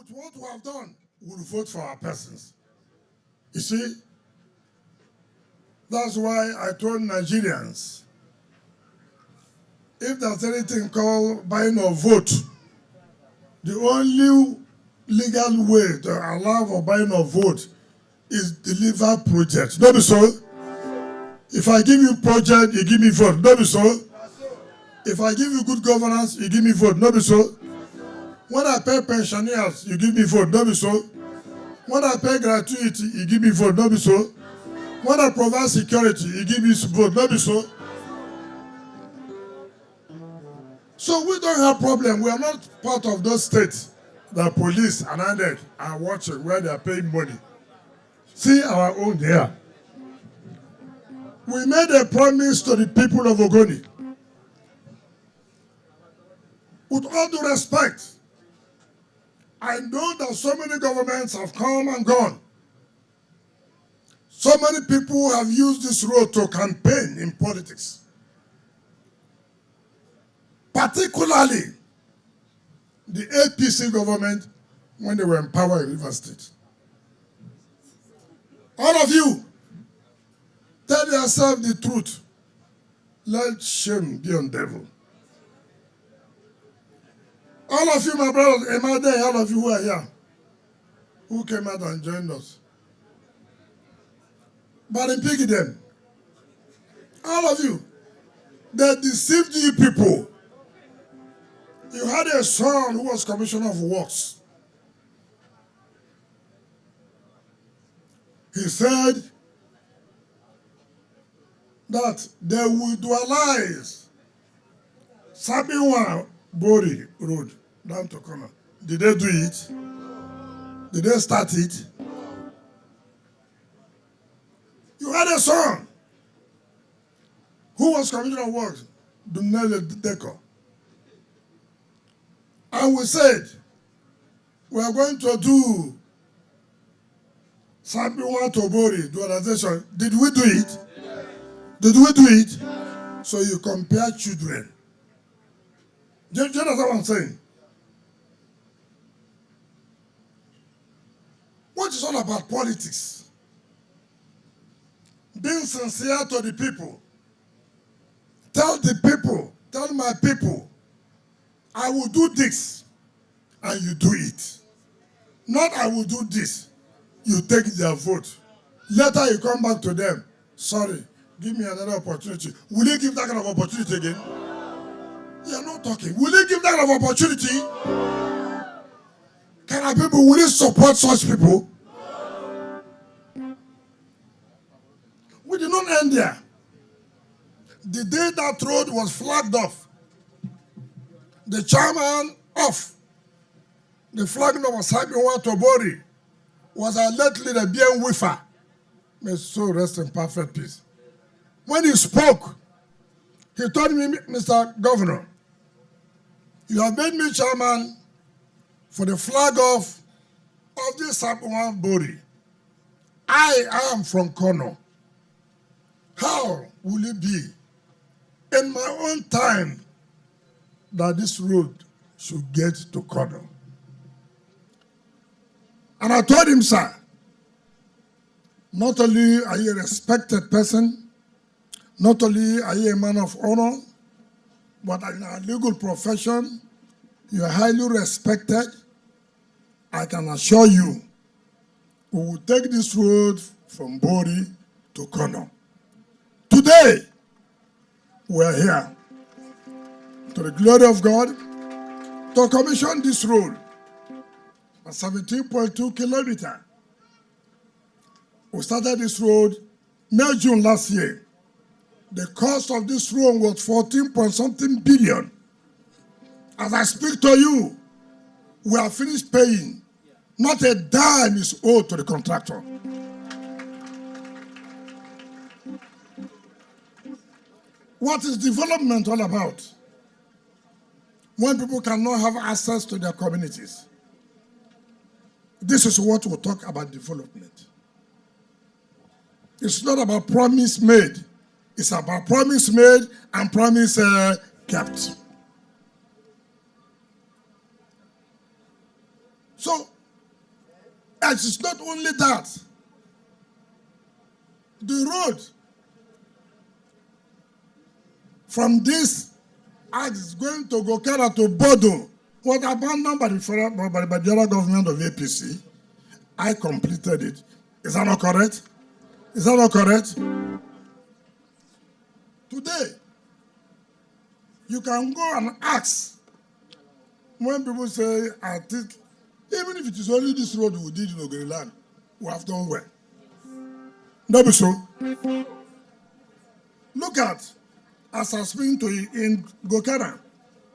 what we have done, we'll vote for our persons. You see, that's why I told Nigerians, if there's anything called buying of vote, the only legal way to allow for buying of vote is deliver projects. Don't be so. If I give you project, you give me vote. Don't be so. If I give you good governance, you give me vote. Don't be so. When I pay pensioners, you give me vote. Don't be so. When I pay gratuity, you give me vote. Don't be so. When I provide security, you give me vote. Don't be so. So we don't have problem. We are not part of those states that police and INEC are watching where they are paying money. See our own here. We made a promise to the people of Ogoni. With all due respect, I know that so many governments have come and gone. So many people have used this road to campaign in politics. Particularly the APC government when they were in power in Rivers State. All of you, tell yourself the truth. Let shame be on devil. All of you, my brothers, am I there? All of you who are here, who came out and joined us. But in picking them, all of you, they deceived you people. You had a son who was commissioner of works. He said that they would dualize Sabiwa Bori Road down to Kona. Did they do it? Did they start it? You had a son who was commissioner of works, Dunele Deco. And we said, we are going to do Sabiwa Tobori dualization. Did we do it? Did we do it? So you compare children. Do you understand what I'm saying? What is all about politics? Being sincere to the people. Tell the people, tell my people, I will do this, and you do it. Not I will do this, you take their vote. Later you come back to them, sorry, give me another opportunity. Will you give that kind of opportunity again? You are not talking. Will you give that kind of opportunity? Can our people, will you support such people? We did not end there. The day that road was flagged off, the chairman of the flagging of Sabiwa Tobori was our late leader, Bien Wifa. May his soul rest in perfect peace. When he spoke, he told me, Mr. Governor, you have made me chairman for the flag off of this Sabiwa Bori. I am from Kono. How will it be in my own time that this road should get to Kono? And I told him, sir, not only are you a respected person, not only are you a man of honor, but in our legal profession, you are highly respected. I can assure you, we will take this road from Bori to Kono. Today, we are here, to the glory of God, to commission this road, a 17.2 kilometers. We started this road May, June last year. The cost of this road was 14-point-something billion. As I speak to you, we have finished paying. Not a dime is owed to the contractor. What is development all about? When people cannot have access to their communities. This is what we'll talk about development. It's not about promise made. It's about promise made and promise kept. So And it's not only that. The road from this axe is going to Gokera to Bodo was abandoned by the other government of APC. I completed it. Is that not correct? Is that not correct? Today, you can go and ask when people say, I think, even if it is only this road we did in Ogriland, we have done well. No, be so. Look at, as I speak to you in Gokera,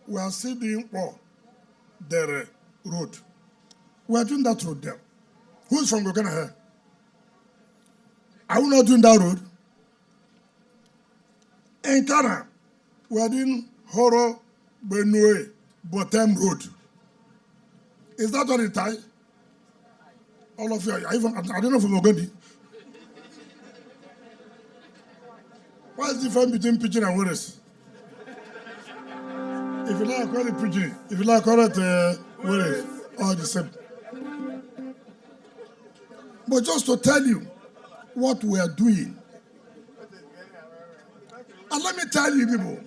we are still doing the road. We are doing that road there. Who's from Gokera here? Are we not doing that road? In Ghana, we are doing Horo Benue Bottom Road. Is that what it is? All of you, I don't know from Ogodi. What's the difference between preaching and words? If you like, call it preaching. If you like, call it words. All the same. But just to tell you what we are doing. And let me tell you, people,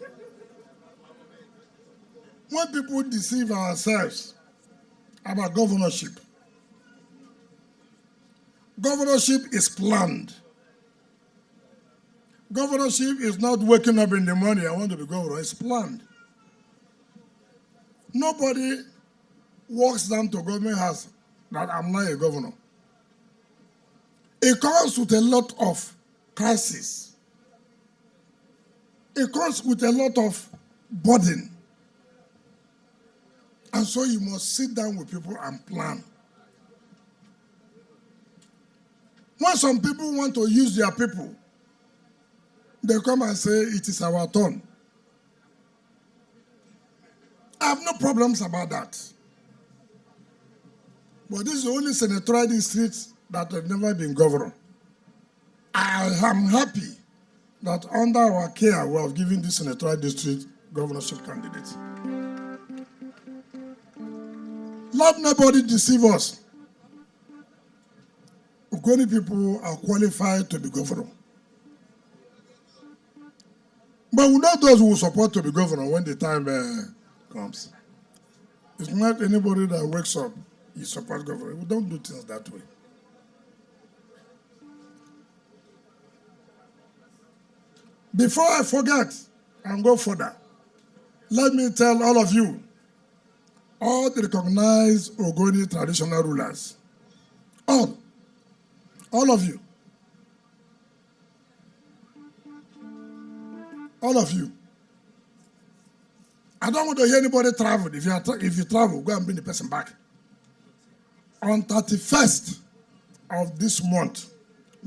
when people deceive ourselves about governorship is planned. Governorship is not waking up in the morning, I want to be governor. It's planned. Nobody walks down to government house that I'm not a governor. It comes with a lot of crisis. It comes with a lot of burden. And so you must sit down with people and plan. When some people want to use their people, they come and say, it is our turn. I have no problems about that. But this is the only senatorial district that has never been governor. I am happy that under our care, we have given this senatorial district governorship candidate. Let nobody deceive us. Ogoni people are qualified to be governor. But we know those who will support to be governor when the time comes. It's not anybody that wakes up, you support governor. We don't do things that way. Before I forget and go further, let me tell all of you, all the recognized Ogoni traditional rulers, all of you, all of you. I don't want to hear anybody travel. If you travel, go and bring the person back. On 31st of this month,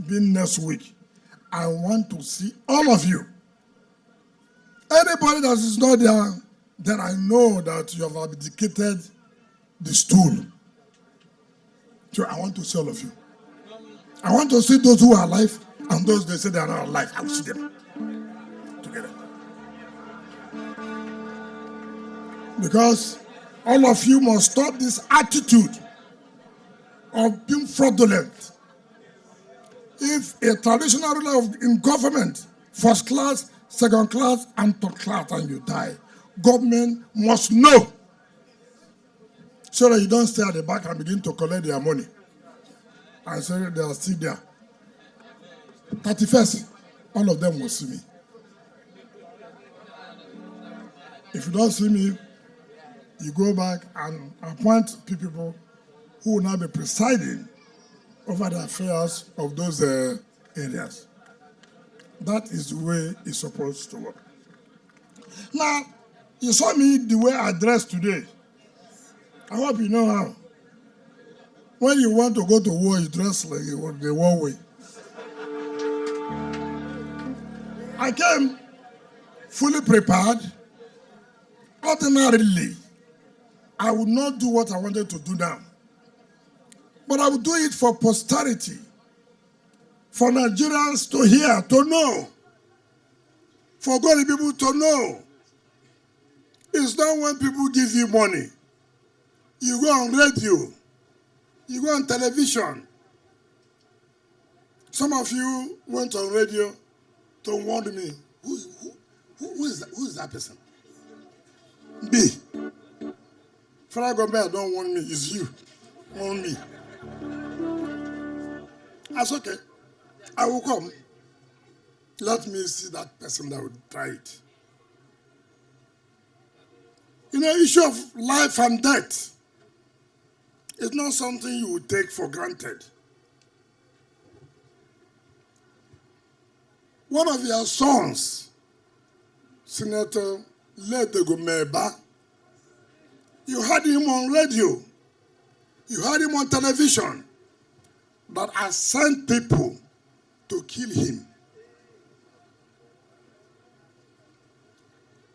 being next week, I want to see all of you. Anybody that is not there, then I know that you have abdicated the stool. So I want to see all of you. I want to see those who are alive and those they say they are not alive. I will see them together. Because all of you must stop this attitude of being fraudulent. If a traditional ruler in government, first class, second class, and third class, and you die, government must know so that you don't stay at the back and begin to collect their money and say they are still there. 31st, all of them will see me. If you don't see me, you go back and appoint people who will now be presiding over the affairs of those areas. That is the way it's supposed to work. Now, you saw me the way I dressed today. I hope you know how. When you want to go to war, you dress like the war way. I came fully prepared. Ordinarily, I would not do what I wanted to do now. But I would do it for posterity, for Nigerians to hear, to know, for God people to know. It's not when people give you money. You go on radio, You go on television. Some of you went on radio to warn me. Who is that person? Me. Federal government don't want me. It's you. Want me. That's okay. I will come. Let me see that person that would try it. You know, issue of life and death is not something you would take for granted. One of your sons, Senator Maeba, you had him on radio, you had him on television, but I sent people to kill him.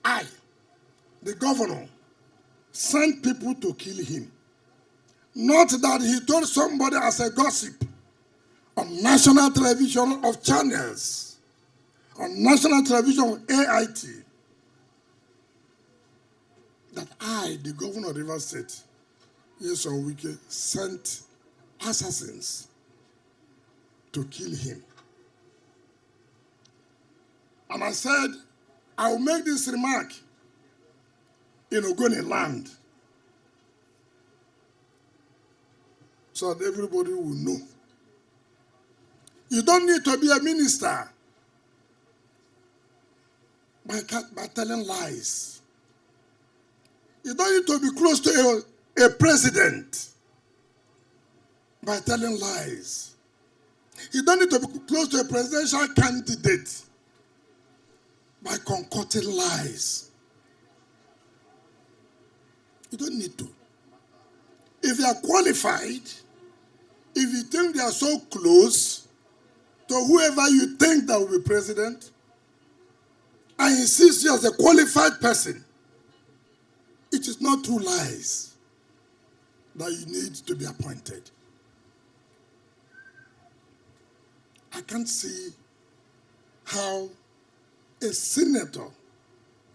I, the governor, sent people to kill him. Not that he told somebody as a gossip on national television of channels, on national television of AIT, that I, the governor of Rivers State, yes, on Wike, sent assassins to kill him. And I said, I will make this remark in Ogoni land so that everybody will know. You don't need to be a minister by telling lies. You don't need to be close to a president by telling lies. You don't need to be close to a presidential candidate by concocting lies. You don't need to. If you are qualified, if you think they are so close to whoever you think that will be president, I insist you as a qualified person, it is not through lies that you need to be appointed. I can't see how a senator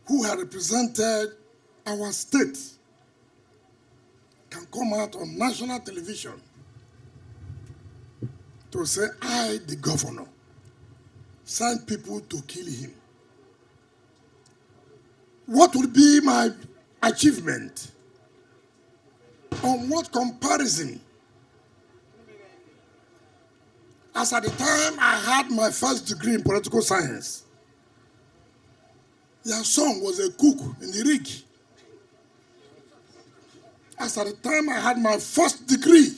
who had represented our state can come out on national television to say, I, the governor, sent people to kill him. What would be my achievement? On what comparison? As at the time I had my first degree in political science, their son was a cook in the rig. As at the time I had my first degree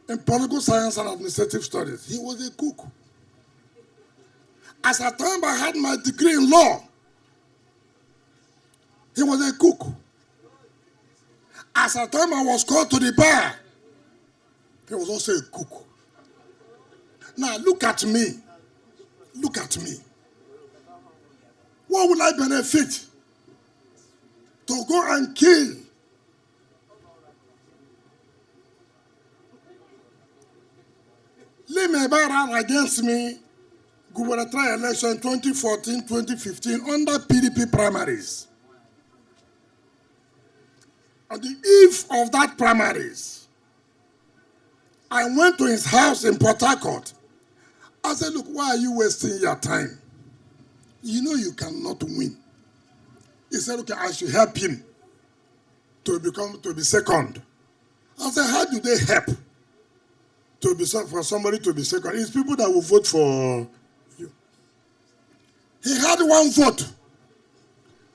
in political science and administrative studies, he was a cook. As at the time I had my degree in law, he was a cook. As at the time I was called to the bar, he was also a cook. Now look at me. Look at me. What will I benefit to go and kill Maeba ran against me gubernatorial election 2014-2015 under PDP primaries. On the eve of that primaries, I went to his house in Port Harcourt. I said, look, why are you wasting your time? You know you cannot win. He said, okay, I should help him to be second. I said, how do they help for somebody to be second? It's people that will vote for you. He had one vote.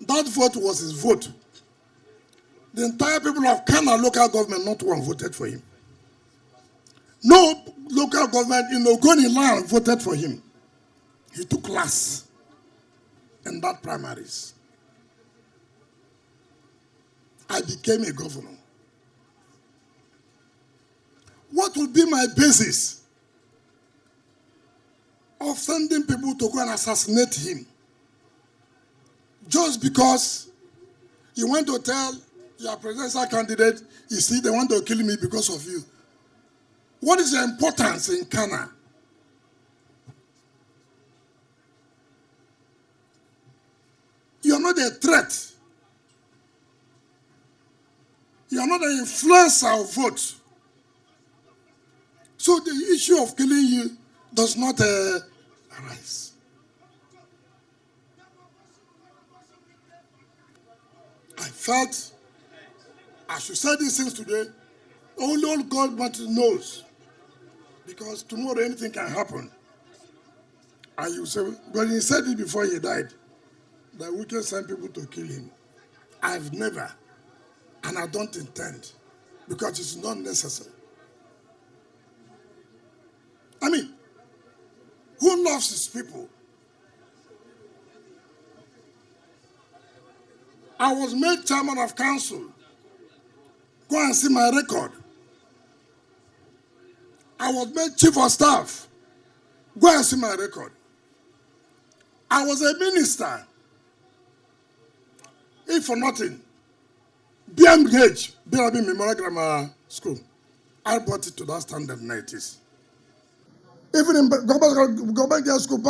That vote was his vote. The entire people of Kana local government, not one voted for him. No local government in Ogoni land voted for him. He took last in that primaries. I became a governor. What would be my basis of sending people to go and assassinate him? Just because you want to tell your presidential candidate, you see, they want to kill me because of you. What is the importance in Kana? You are not a threat You are not an influencer of vote. So the issue of killing you does not arise. I felt I should say these things today. Only God knows. Because tomorrow anything can happen. And you say, but he said it before he died, that we can send people to kill him. I've never, and I don't intend, because it's not necessary. I mean, who loves his people? I was made chairman of council. Go and see my record. I was made chief of staff. Go and see my record. I was a minister. If for nothing, BMH, BRB Memorial Grammar School, I brought it to that standard 90s. Even in government school,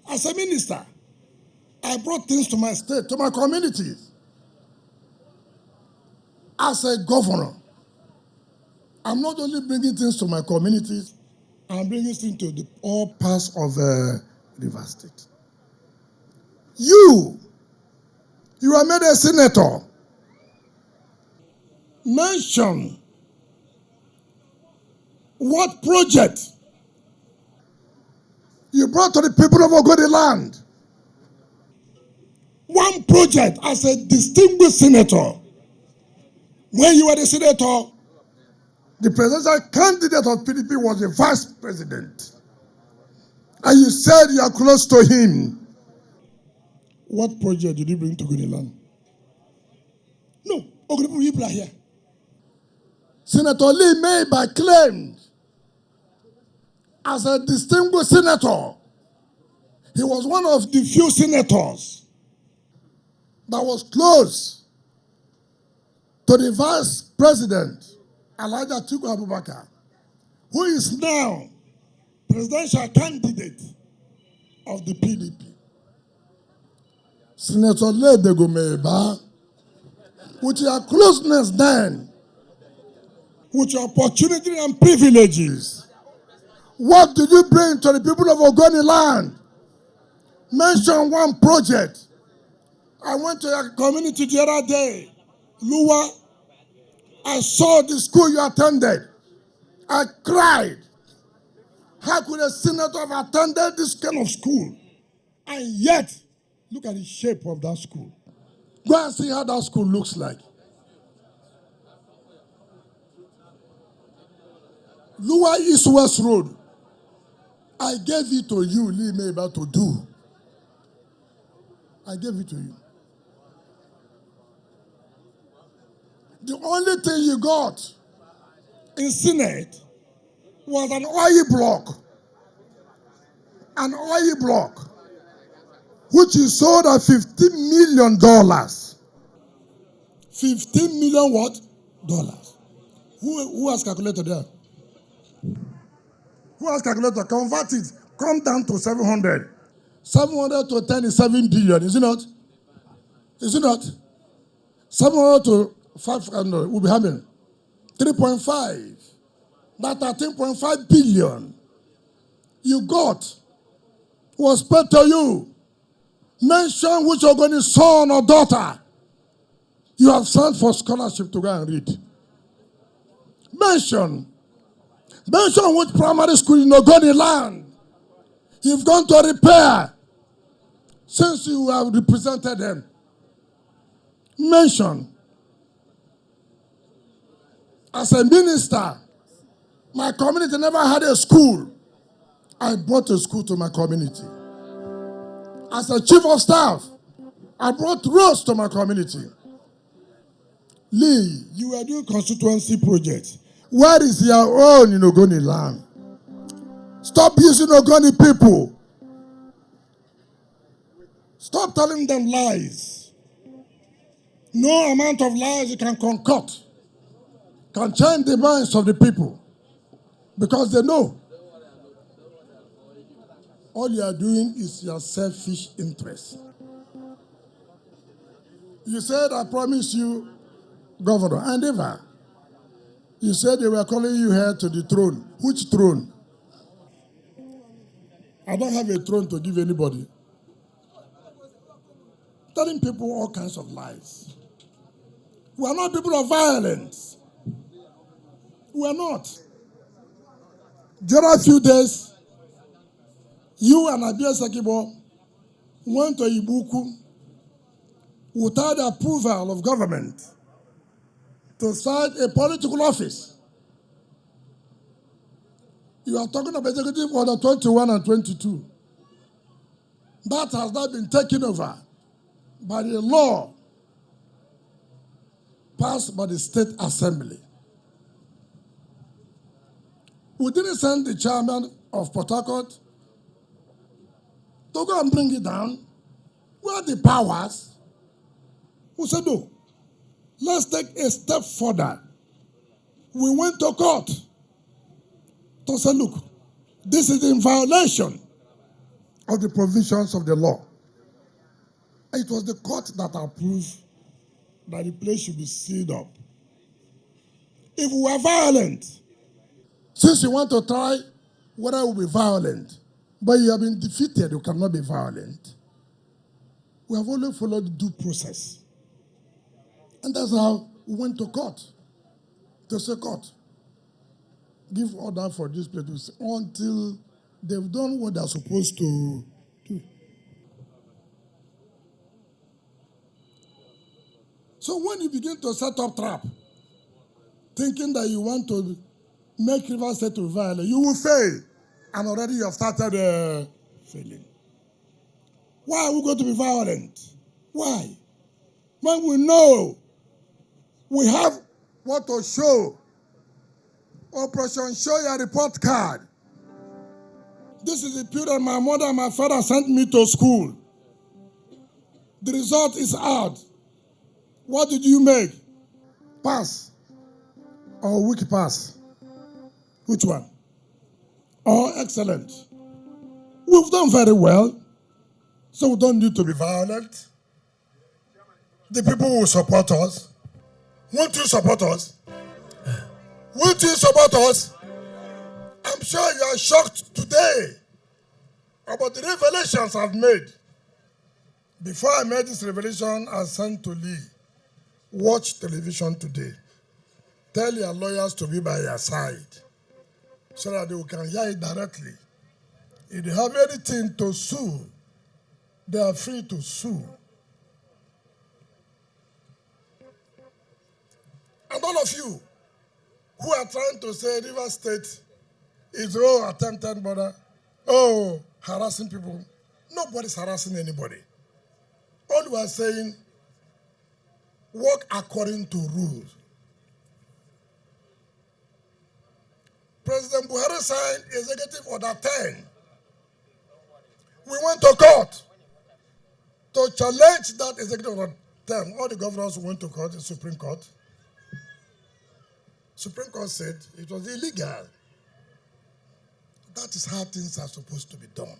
as a minister, I brought things to my state, to my communities. As a governor, I'm not only bringing things to my communities, I'm bringing things to all parts of River State. You are made a senator. Mention what project you brought to the people of Ogoni land. One project as a distinguished senator. When you were the senator, the presidential candidate of PDP was the vice president. And you said you are close to him. What project did you bring to Ogoni land? No, Ogoni people are here. Senator Lee Maeba claimed as a distinguished senator, he was one of the few senators that was close to the vice president, Atiku Abubakar, who is now presidential candidate of the PDP. Senator Lee Maeba, with your closeness then, with your opportunity and privileges, what did you bring to the people of Ogoni land? Mention one project. I went to your community the other day, Lua. I saw the school you attended. I cried. How could a senator have attended this kind of school? And yet, look at the shape of that school. Go and see how that school looks like. Lua East West Road. I gave it to you, Lee Maeba, to do. I gave it to you. The only thing you got in Senate was an oil block. An oil block, which you sold at $15 million. $15 million what? Dollars. Who has calculated that? Who has calculated? Convert it. Come down to 700. 700 to 10 is 7 billion, is it not? Is it not? 700 to 500 will be having 3.5. That 13.5 billion you got was paid to you. Mention which Ogoni son or daughter you have sent for scholarship to go and read. Mention which primary school in Ogoni land you've gone to repair since you have represented them. Mention. As a minister, my community never had a school. I brought a school to my community. As a chief of staff, I brought roads to my community. Lee, you were doing constituency projects. Where is your own in Ogoni land? Stop using Ogoni people. Stop telling them lies. No amount of lies you can concoct can change the minds of the people, because they know all you are doing is your selfish interest. You said, I promise you, Governor, and ever. You said they were calling you here to the throne. Which throne? I don't have a throne to give anybody. Telling people all kinds of lies. We are not people of violence. We are not. The other few days, you and Abia Sakibo went to Ibuku without the approval of government to start a political office. You are talking about Executive Order 21 and 22. That has not been taken over by the law passed by the State Assembly. We didn't send the chairman of Port Harcourt to go and bring it down. Where are the powers? We said, no, let's take a step further. We went to court to say, look, this is in violation of the provisions of the law. It was the court that approved that the place should be sealed up. If we were violent, since you want to try whether it will be violent, but you have been defeated, you cannot be violent. We have only followed due process. And that's how we went to court. To say, court, give order for this place until they've done what they're supposed to do. So when you begin to set up trap, thinking that you want to make Rivers State to violate, you will fail. And already you have started failing. Why are we going to be violent? Why? When we know we have what to show. Operation Show Your Report Card. This is the period my mother and my father sent me to school. The result is out. What did you make? Pass or weak pass? Which one? Or excellent? We've done very well, so we don't need to be violent. The people will support us. Won't you support us? Won't you support us? I'm sure you are shocked today about the revelations I've made. Before I made this revelation, I sent to Lee, watch television today. Tell your lawyers to be by your side so that they can hear it directly. If they have anything to sue, they are free to sue. And all of you who are trying to say Rivers State is attempted murder, harassing people. Nobody's harassing anybody. All we are saying, work according to rules. President Buhari signed Executive Order 10. We went to court to challenge that Executive Order 10. All the governors went to court, the Supreme Court. Supreme Court said it was illegal. That is how things are supposed to be done.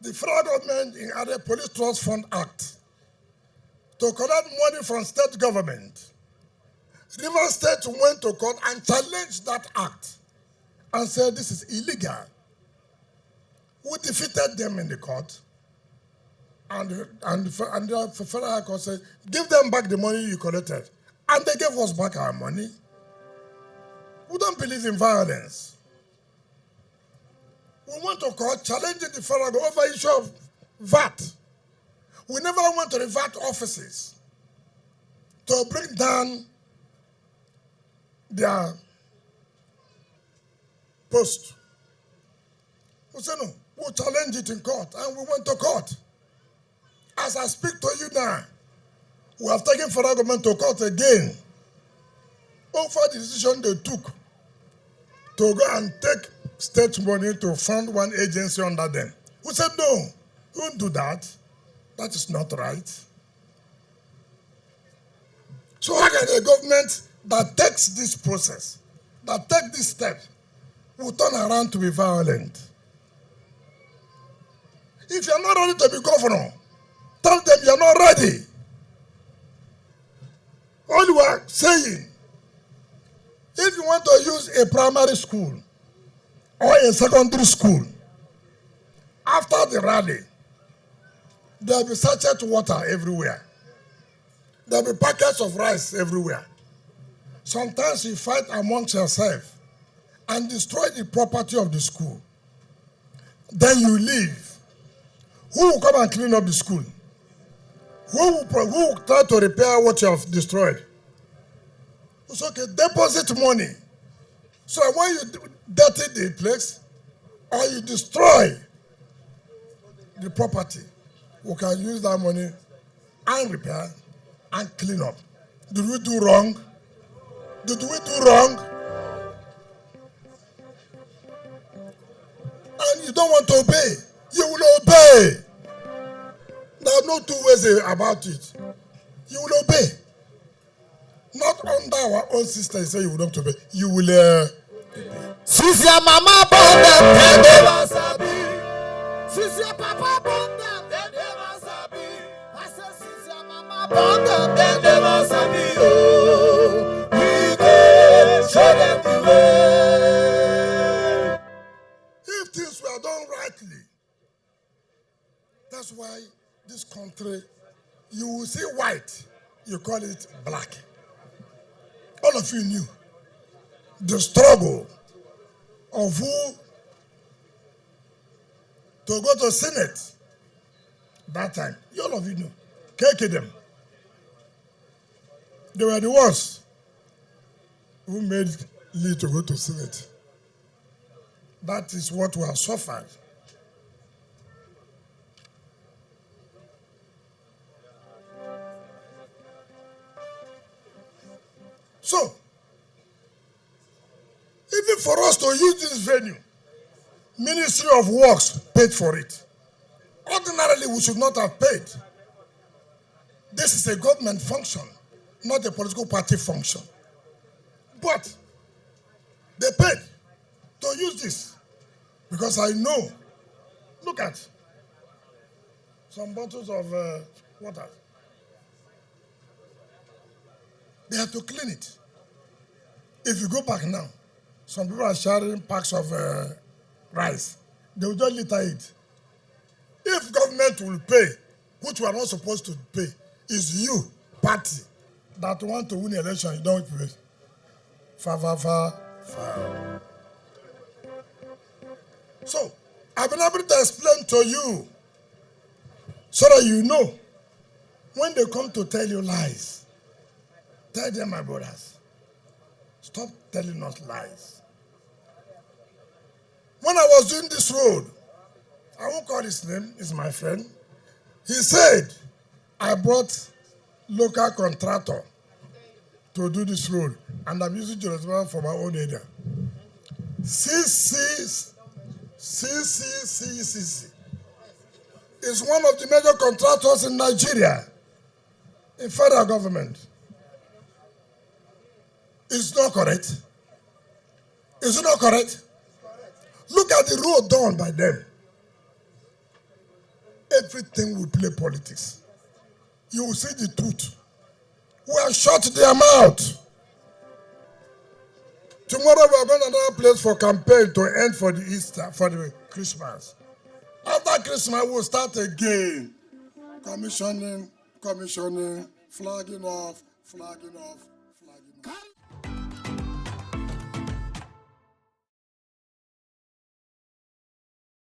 The federal government had a Police Trust Fund Act to collect money from state government. Rivers State went to court and challenged that act and said this is illegal. We defeated them in the court, and the federal court said, give them back the money you collected. And they gave us back our money. We don't believe in violence. We went to court challenging the federal government over issue of VAT. We never went to the VAT offices to bring down their post. We said no, we'll challenge it in court, and we went to court. As I speak to you now, we have taken federal government to court again over the decision they took to go and take state money to fund one agency under them. We said no, we won't do that. That is not right. So how can a government that takes this process, that takes this step, will turn around to be violent? If you're not ready to be governor, Tell them you're not ready. All you are saying, if you want to use a primary school or a secondary school, after the rally, there'll be sachet water everywhere. There'll be packets of rice everywhere. Sometimes you fight amongst yourself and destroy the property of the school. Then you leave. Who will come and clean up the school? Who will try to repair what you have destroyed? It's okay, deposit money. So when you dirty the place or you destroy the property, we can use that money and repair and clean up. Did we do wrong? Did we do wrong? And you don't want to obey. You will obey. There are no two ways about it. You will obey. Not under our own system, say you will not obey. You will obey. Since your mama born them, they never sabi. Since your papa born them, they never sabi. I said, since your mama born them, they never sabi. Oh, we can show them the way. If things were done rightly, that's why this country, you will see white, you call it black. All of you knew the struggle of who to go to Senate that time. All of you knew. KK them. They were the ones who made Lee to go to Senate. That is what we have suffered. So, even for us to use this venue, Ministry of Works paid for it. Ordinarily, we should not have paid. This is a government function, not a political party function. But they paid to use this because I know, look at some bottles of water. They have to clean it. If you go back now, some people are sharing packs of rice. They will just litter it. If government will pay, which we are not supposed to pay, is you, party, that want to win the election, you don't pay. Fa. So, I've been able to explain to you so that you know when they come to tell you lies, tell them, my brothers, stop telling us lies. When I was doing this road, I won't call his name, he's my friend. He said, I brought local contractor to do this road, and I'm using Jerusalem for my own area. CCC is one of the major contractors in Nigeria, in federal government. It's not correct. Is it not correct? Look at the road done by them. Everything will play politics. You will see the truth. We have shut their mouth. Tomorrow we are going to another place for campaign to end for the Easter, for the Christmas. After Christmas, we'll start again. Commissioning, flagging off.